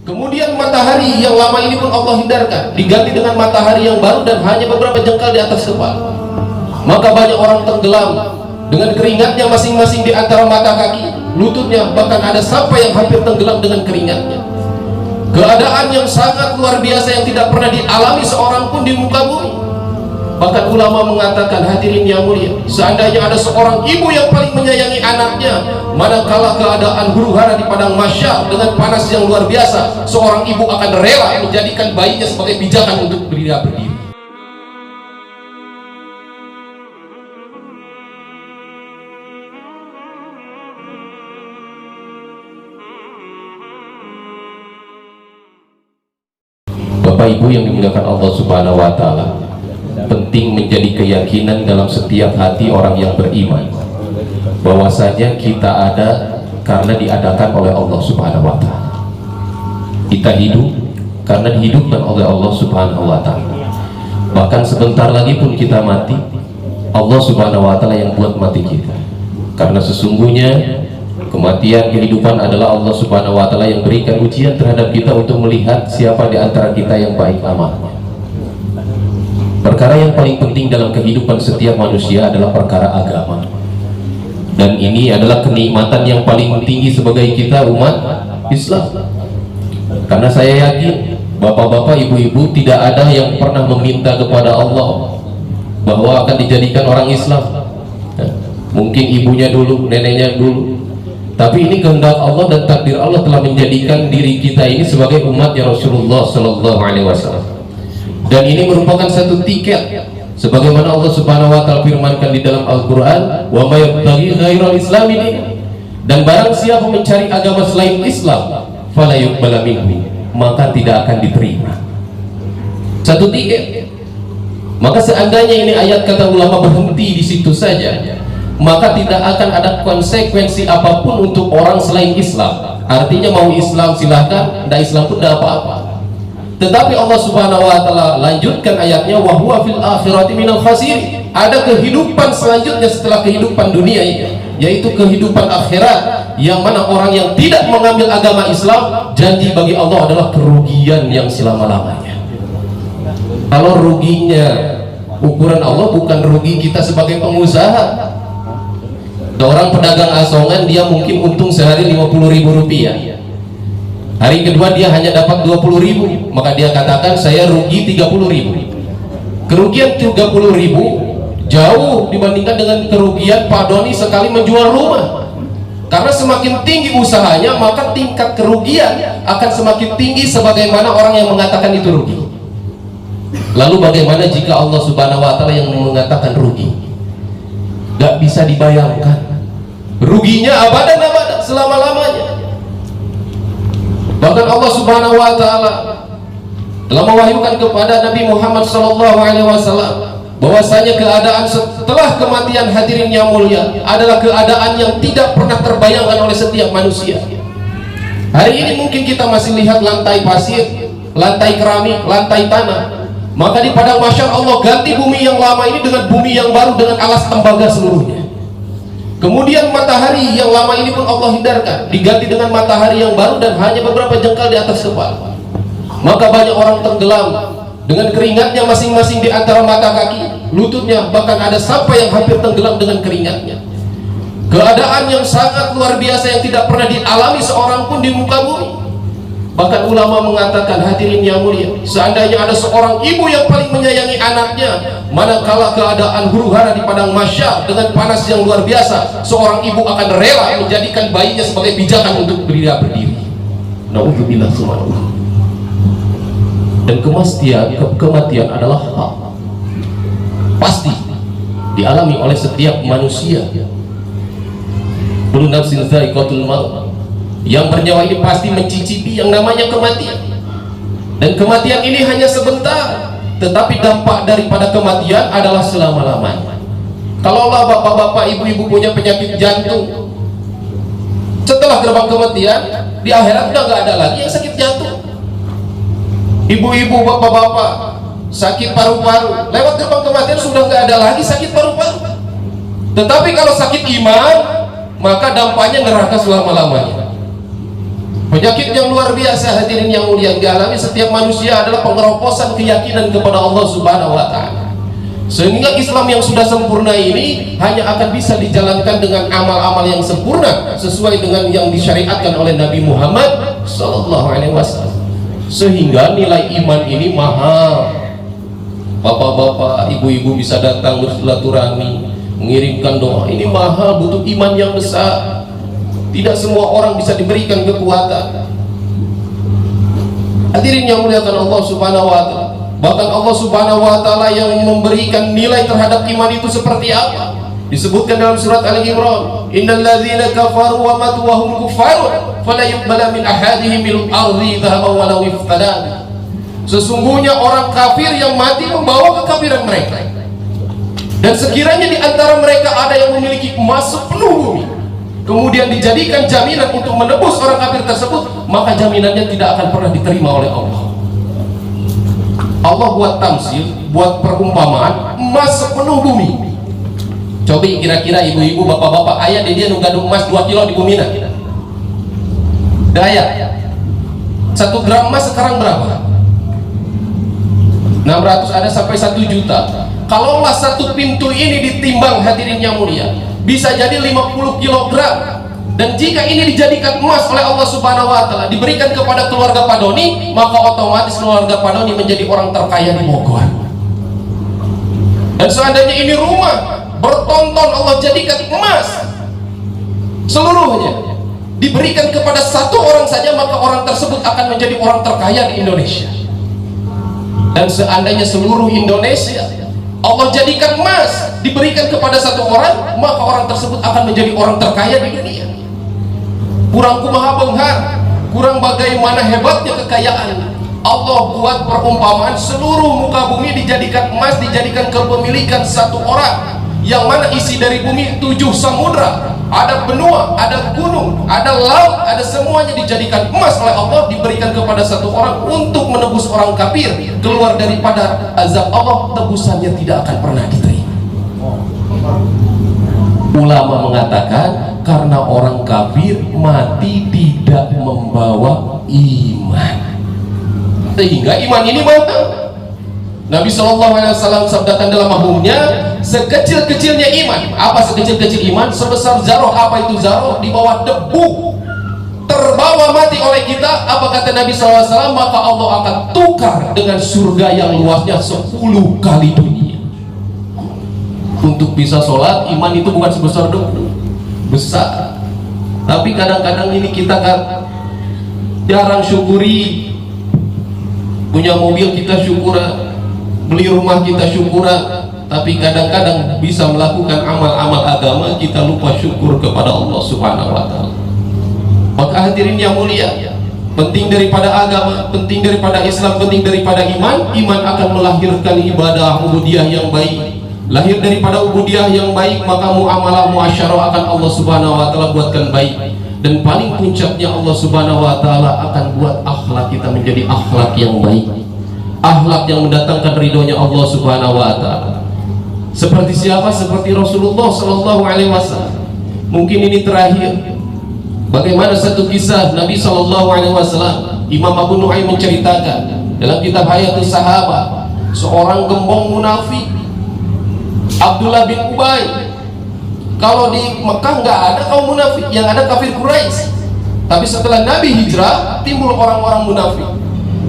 Kemudian matahari yang lama ini pun Allah hindarkan, diganti dengan matahari yang baru dan hanya beberapa jengkal di atas kepala. Maka banyak orang tenggelam dengan keringatnya masing-masing di antara mata kaki, lututnya, bahkan ada sampai yang hampir tenggelam dengan keringatnya. Keadaan yang sangat luar biasa yang tidak pernah dialami seorang pun di muka bumi. Bahkan ulama mengatakan, hadirin yang mulia, seandainya ada seorang ibu yang paling menyayangi anaknya, manakala keadaan huru-hara di padang mahsyar dengan panas yang luar biasa, seorang ibu akan rela menjadikan bayinya sebagai pijakan untuk berdiri. Bapak Ibu yang dimuliakan Allah Subhanahu wa Ta'ala, penting menjadi keyakinan dalam setiap hati orang yang beriman bahwasanya kita ada karena diadakan oleh Allah Subhanahu wa Ta'ala. Kita hidup karena dihidupkan oleh Allah Subhanahu wa Ta'ala. Bahkan sebentar lagi pun kita mati, Allah Subhanahu wa Ta'ala yang buat mati kita. Karena sesungguhnya kematian, kehidupan adalah Allah Subhanahu wa Ta'ala yang berikan ujian terhadap kita untuk melihat siapa di antara kita yang baik amalnya. Perkara yang paling penting dalam kehidupan setiap manusia adalah perkara agama, dan ini adalah kenikmatan yang paling tinggi sebagai kita umat Islam. Karena saya yakin bapak-bapak, ibu-ibu tidak ada yang pernah meminta kepada Allah bahwa akan dijadikan orang Islam. Mungkin ibunya dulu, neneknya dulu, tapi ini kehendak Allah dan takdir Allah telah menjadikan diri kita ini sebagai umatnya Rasulullah Sallallahu Alaihi Wasallam. Dan ini merupakan satu tiket, sebagaimana Allah Subhanahu wa Ta'ala firmankan di dalam Al-Quran, wa may yabtaghi ghairal islami dinan, dan barang siapa mencari agama selain Islam, fala yuqbala minhu, maka tidak akan diterima. Satu tiket. Maka seandainya ini ayat kata ulama berhenti di situ saja, maka tidak akan ada konsekuensi apapun untuk orang selain Islam. Artinya mau Islam silahkan, tidak Islam pun tidak apa-apa. Tetapi Allah Subhanahu wa Ta'ala lanjutkan ayatnya, wa huwa fil akhirati minal khasirin. Ada kehidupan selanjutnya setelah kehidupan dunia ini, yaitu kehidupan akhirat, yang mana orang yang tidak mengambil agama Islam, janji bagi Allah adalah kerugian yang selama-lamanya. Kalau ruginya ukuran Allah bukan rugi kita sebagai pengusaha. Orang pedagang asongan, dia mungkin untung sehari 50.000 rupiah, hari kedua dia hanya dapat 20.000, maka dia katakan saya rugi 30.000. Kerugian 30.000 jauh dibandingkan dengan kerugian Pak Doni sekali menjual rumah. Karena semakin tinggi usahanya, maka tingkat kerugian akan semakin tinggi sebagaimana orang yang mengatakan itu rugi. Lalu bagaimana jika Allah Subhanahu wa Ta'ala yang mengatakan rugi? Gak bisa dibayangkan. Ruginya abadan selama-lamanya. Bahkan Allah Subhanahu wa Ta'ala telah mewahyukan kepada Nabi Muhammad sallallahu alaihi wasallam bahwasanya keadaan setelah kematian, hadirin yang mulia, adalah keadaan yang tidak pernah terbayangkan oleh setiap manusia. Hari ini mungkin kita masih lihat lantai pasir, lantai keramik, lantai tanah. Maka di padang mahsyar Allah ganti bumi yang lama ini dengan bumi yang baru dengan alas tembaga seluruhnya. Kemudian matahari yang lama ini pun Allah hindarkan, diganti dengan matahari yang baru dan hanya beberapa jengkal di atas kepala. Maka banyak orang tenggelam dengan keringatnya masing-masing di antara mata kaki, lututnya, bahkan ada sampai yang hampir tenggelam dengan keringatnya. Keadaan yang sangat luar biasa yang tidak pernah dialami seorang pun di muka bumi. Bahkan ulama mengatakan, hadirin yang mulia, seandainya ada seorang ibu yang paling menyayangi anaknya, manakala keadaan huru-hara di padang mahsyar dengan panas yang luar biasa, seorang ibu akan rela menjadikan bayinya sebagai pijakan untuk berdiri. Nauzubillah subhanallah. Dan kematian adalah hak, pasti dialami oleh setiap manusia. Kullu nafsin dha'iqatul maut. Yang bernyawa ini pasti mencicipi yang namanya kematian. Dan kematian ini hanya sebentar, tetapi dampak daripada kematian adalah selama-lamanya. Kalau Allah, bapak-bapak, ibu-ibu punya penyakit jantung, setelah gerbang kematian di akhirat udah nggak ada lagi yang sakit jantung. Ibu-ibu, bapak-bapak sakit paru-paru, lewat gerbang kematian sudah nggak ada lagi sakit paru-paru. Tetapi kalau sakit iman, maka dampaknya neraka selama-lamanya. Penyakit yang luar biasa hadirin yang mulia yang dialami setiap manusia adalah pengeroposan keyakinan kepada Allah Subhanahu wa taala. Sehingga Islam yang sudah sempurna ini hanya akan bisa dijalankan dengan amal-amal yang sempurna sesuai dengan yang disyariatkan oleh Nabi Muhammad sallallahu alaihi wasallam. Sehingga nilai iman ini mahal. Bapak-bapak, ibu-ibu bisa datang bersilaturahmi, mengirimkan doa. Ini mahal, butuh iman yang besar. Tidak semua orang bisa diberikan kekuatan. Hadirin yang muliakan Allah Subhanahu wa taala. Bahkan Allah Subhanahu wa taala yang memberikan nilai terhadap iman itu seperti apa? Disebutkan dalam surat Al-Imran, "Innal ladzina kafaru wa matu wa hum kufarun fala yuqbala min ahadihim mil ardi dhahaban walau iftadan." Sesungguhnya orang kafir yang mati membawa kekafiran mereka. Dan sekiranya di antara mereka ada yang memiliki emas sepenuh bumi, kemudian dijadikan jaminan untuk menebus orang kafir tersebut, maka jaminannya tidak akan pernah diterima oleh Allah. Allah buat tamsil, buat perumpamaan emas sepenuh bumi. Coba kira-kira ibu-ibu, bapak-bapak, ayah dia nunggadung emas 2 kilo di bumi nak? Daya 1 gram emas sekarang berapa? 600, ada sampai 1 juta. Kalaulah satu pintu ini ditimbang hadirin yang mulia, bisa jadi 50 kilogram. Dan jika ini dijadikan emas oleh Allah Subhanahu wa taala, diberikan kepada keluarga Pak Doni, maka otomatis keluarga Pak Doni menjadi orang terkaya di Bogor. Dan seandainya ini rumah bertonton Allah jadikan emas seluruhnya, diberikan kepada satu orang saja, maka orang tersebut akan menjadi orang terkaya di Indonesia. Dan seandainya seluruh Indonesia Allah jadikan emas diberikan kepada satu orang, maka orang tersebut akan menjadi orang terkaya di dunia. Kurang kumaha benghar, kurang bagaimana hebatnya kekayaan. Allah buat perumpamaan seluruh muka bumi dijadikan emas, dijadikan kepemilikan satu orang, yang mana isi dari bumi 7 samudra, ada benua, ada gunung, ada laut, ada semuanya dijadikan emas oleh Allah, diberikan kepada satu orang untuk menebus orang kafir keluar daripada azab Allah. Tebusannya tidak akan pernah diterima. Ulama mengatakan karena orang kafir mati tidak membawa iman, sehingga iman ini mahal. Nabi SAW sabdakan dalam mahumnya, sekecil-kecilnya iman. Apa sekecil-kecil iman? Sebesar zarah. Apa itu zarah? Di bawah debu, terbawa mati oleh kita. Apa kata Nabi SAW? Maka Allah akan tukar dengan surga yang luasnya 10 kali dunia. Untuk bisa sholat, iman itu bukan sebesar debu, besar. Tapi kadang-kadang ini kita kan jarang syukuri. Punya mobil kita syukuran, beli rumah kita syukuran, tapi kadang-kadang bisa melakukan amal-amal agama kita lupa syukur kepada Allah Subhanahu wa taala. Maka hadirin yang mulia, penting daripada agama, penting daripada Islam, penting daripada iman. Iman akan melahirkan ibadah ubudiyah yang baik. Lahir daripada ubudiyah yang baik, maka muamalah muasyarah akan Allah Subhanahu wa taala buatkan baik. Dan paling puncaknya Allah Subhanahu wa taala akan buat akhlak kita menjadi akhlak yang baik, akhlak yang mendatangkan ridhonya Allah Subhanahu wa taala. Seperti siapa? Seperti Rasulullah sallallahu alaihi wasallam. Mungkin ini terakhir. Bagaimana satu kisah Nabi sallallahu alaihi wasallam, Imam Abu Nu'aim menceritakan dalam kitab Hayatus Sahabat, seorang gembong munafik Abdullah bin Ubay. Kalau di Mekah nggak ada kaum munafik, yang ada kafir Quraisy. Tapi setelah Nabi hijrah, timbul orang-orang munafik,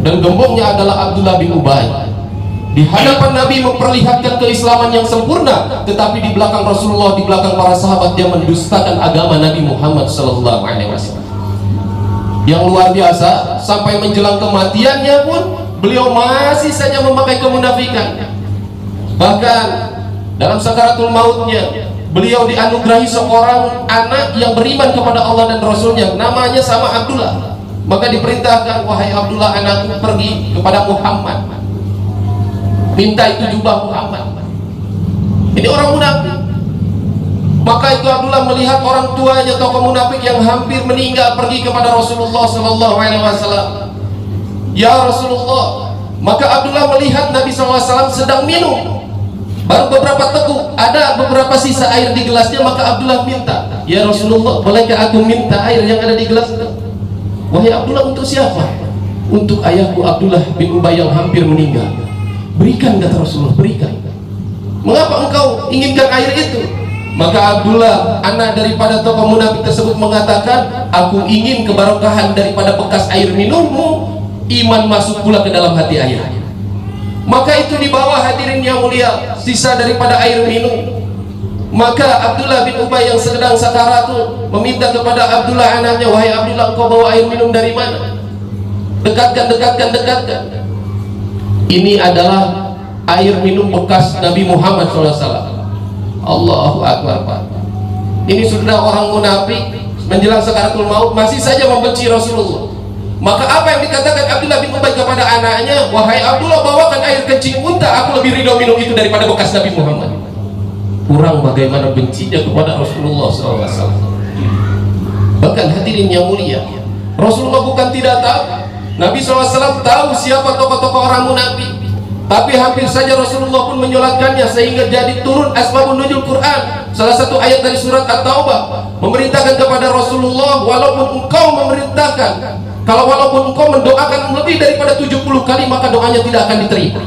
dan gembongnya adalah Abdullah bin Ubay. Di hadapan Nabi memperlihatkan keislaman yang sempurna, tetapi di belakang Rasulullah, di belakang para sahabat, dia mendustakan agama Nabi Muhammad sallallahu alaihi wasallam. Yang luar biasa, sampai menjelang kematiannya pun beliau masih saja memakai kemunafikan. Bahkan dalam sakaratul mautnya, beliau dianugerahi seorang anak yang beriman kepada Allah dan Rasulnya, namanya sama Abdullah. Maka diperintahkan, wahai Abdullah anakku, pergi kepada Muhammad, minta itu jubah Muhammad. Ini orang munafik. Maka itu Abdullah melihat orang tuanya tokoh munafik yang hampir meninggal, pergi kepada Rasulullah sallallahu alaihi wasallam. Ya Rasulullah. Maka Abdullah melihat Nabi sallallahu alaihi wasallam sedang minum, baru beberapa teguk, ada beberapa sisa air di gelasnya. Maka Abdullah minta, ya Rasulullah, bolehkah aku minta air yang ada di gelas itu? Wahai Abdullah, untuk siapa? Untuk ayahku Abdullah bin Ubay yang hampir meninggal. Berikan, kata Rasulullah, berikan. Mengapa engkau inginkan air itu? Maka Abdullah, anak daripada tokoh munafik tersebut, mengatakan, aku ingin kebarokahan daripada bekas air minummu, iman masuk pula ke dalam hati ayah. Maka itu dibawa, hadirin yang mulia, sisa daripada air minum. Maka Abdullah bin Ubay yang sedang sakaratul meminta kepada Abdullah anaknya, wahai Abdullah, engkau bawa air minum dari mana? Dekatkan. Ini adalah air minum bekas Nabi Muhammad SAW. Allahu Akbar, Pak. Ini sudah orang munafik menjelang sakaratul maut masih saja membenci Rasulullah. Maka apa yang dikatakan Abdullah bin Ubay kepada anaknya, wahai Abdullah, bawakan air kencing unta, aku lebih ridho minum itu daripada bekas Nabi Muhammad. Kurang bagaimana bencinya kepada Rasulullah SAW. Bahkan hadirin yang mulia, Rasulullah bukan tidak tahu, Nabi SAW tahu siapa tokoh-tokoh orang munafik, tapi hampir saja Rasulullah pun menyolatkannya, sehingga jadi turun asbabun nuzul Quran. Salah satu ayat dari surat At-Taubah memerintahkan kepada Rasulullah, walaupun engkau memerintahkan, walaupun engkau mendoakan lebih daripada 70 kali, maka doanya tidak akan diterima.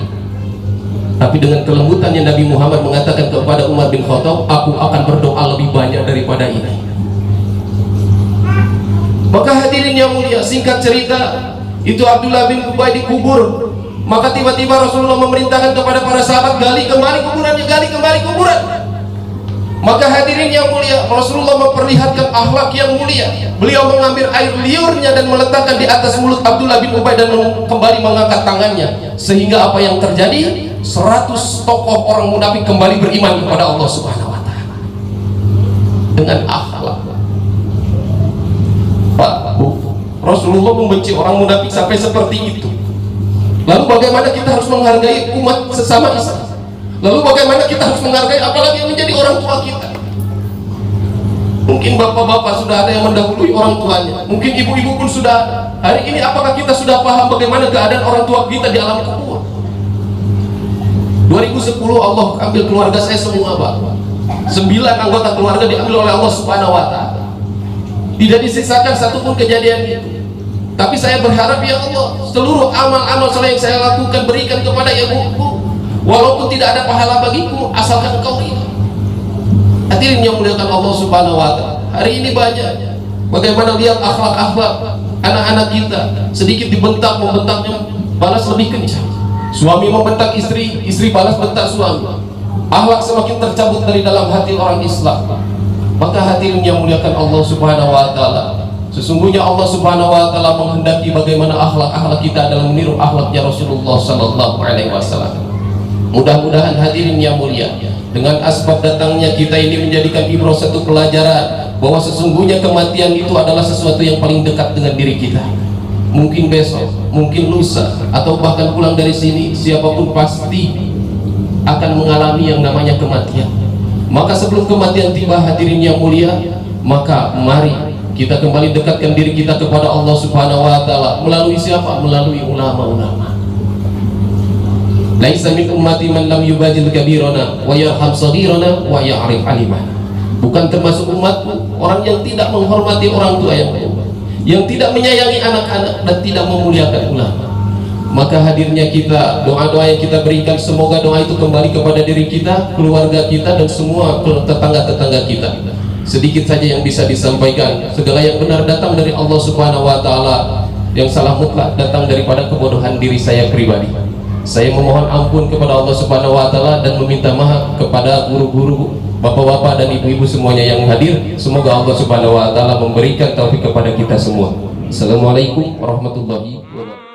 Tapi dengan kelembutannya Nabi Muhammad mengatakan kepada Umar bin Khattab, aku akan berdoa lebih banyak daripada ini. Maka hadirin yang mulia, singkat cerita, itu Abdullah bin Ubay dikubur. Maka tiba-tiba Rasulullah memerintahkan kepada para sahabat, gali kembali kuburannya, gali kembali kuburan. Maka hadirin yang mulia, Rasulullah memperlihatkan akhlak yang mulia. Beliau mengambil air liurnya dan meletakkan di atas mulut Abdullah bin Ubay dan kembali mengangkat tangannya, sehingga apa yang terjadi? 100 tokoh orang munafik kembali beriman kepada Allah Subhanahu wa Ta'ala dengan akhlak. Pak, Bu, Rasulullah membenci orang munafik sampai seperti itu. Lalu bagaimana kita harus menghargai umat sesama Islam? Lalu bagaimana kita harus menghargai apalagi yang menjadi orang tua kita? Mungkin bapak-bapak sudah ada yang mendahului orang tuanya, mungkin ibu-ibu pun sudah ada. Hari ini apakah kita sudah paham bagaimana keadaan orang tua kita di alam kubur? 2010 Allah ambil keluarga saya semua, Pak. 9 anggota keluarga diambil oleh Allah Subhanahu wa Ta'ala. Tidak disisakan satupun kejadian itu. Tapi saya berharap, ya Allah, seluruh amal-amal soleh yang saya lakukan berikan kepada ibuku, walaupun tidak ada pahala bagiku, asalkan engkau ridha. Hadirin yang muliakan Allah Subhanahu wa Ta'ala, hari ini banyak bagaimana lihat akhlak-akhlak anak-anak kita, sedikit dibentak, membentaknya balas lebih kencang. Suami membentak istri, istri balas bentak suami. Akhlak semakin tercabut dari dalam hati orang Islam. Maka hadirin yang muliakan Allah Subhanahu wa Ta'ala, sesungguhnya Allah Subhanahu wa Ta'ala menghendaki bagaimana akhlak-akhlak kita adalah meniru akhlaknya Rasulullah Sallallahu Alaihi Wasallam. Mudah-mudahan hadirin yang mulia, dengan asbab datangnya kita ini menjadikan ibrah satu pelajaran bahwa sesungguhnya kematian itu adalah sesuatu yang paling dekat dengan diri kita. Mungkin besok, mungkin lusa, atau bahkan pulang dari sini, siapapun pasti akan mengalami yang namanya kematian. Maka sebelum kematian tiba, hadirin yang mulia, maka mari kita kembali dekatkan diri kita kepada Allah Subhanahu wa Ta'ala. Melalui siapa? Melalui ulama-ulama. Laisa min ummati man lam yubajil kabirana wa yarham saghirana wa ya'rif alimana. Bukan termasuk umatku orang yang tidak menghormati orang tua yang tidak menyayangi anak-anak dan tidak memuliakan ulama. Maka hadirnya kita, doa-doa yang kita berikan, semoga doa itu kembali kepada diri kita, keluarga kita, dan semua tetangga-tetangga kita. Sedikit saja yang bisa disampaikan. Segala yang benar datang dari Allah Subhanahu wa Ta'ala, yang salah mutlak datang daripada kebodohan diri saya pribadi. Saya memohon ampun kepada Allah Subhanahu wa Ta'ala dan meminta maaf kepada guru-guru, bapak-bapak dan ibu-ibu semuanya yang hadir. Semoga Allah Subhanahu wa Ta'ala memberikan taufik kepada kita semua. Assalamualaikum warahmatullahi wabarakatuh.